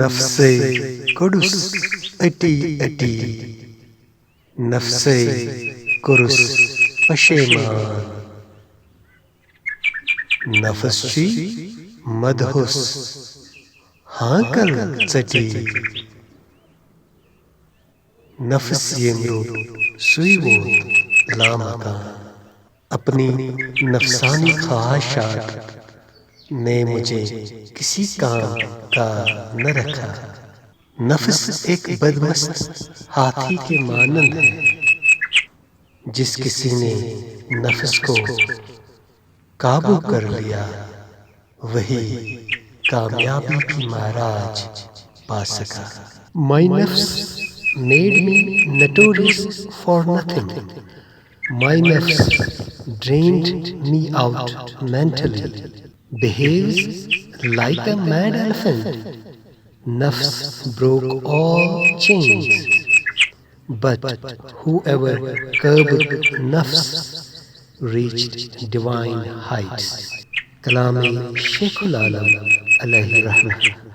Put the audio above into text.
نفس قدس اٹی اٹی، نفس قرس پشیمان، نفس چی مدہس ہاں کل ژٹی، نفس یمرو سوئی ووت لامکان، اپنی نفسانی خواہشات نے مجھے کسی کام کا نہ رکھا۔ نفس ایک بدمست ہاتھی کے مانند ہے، جس کسی نے نفس کو قابو کر لیا وہی کامیابی کی معراج پا سکا۔ My nafs made me notorious for nothing. My nafs drained me out mentally, behaves like a mad elephant. Nafs broke all chains, but whoever curbed nafs reached divine heights. کلام شیخ العالم علیہ رحمہ۔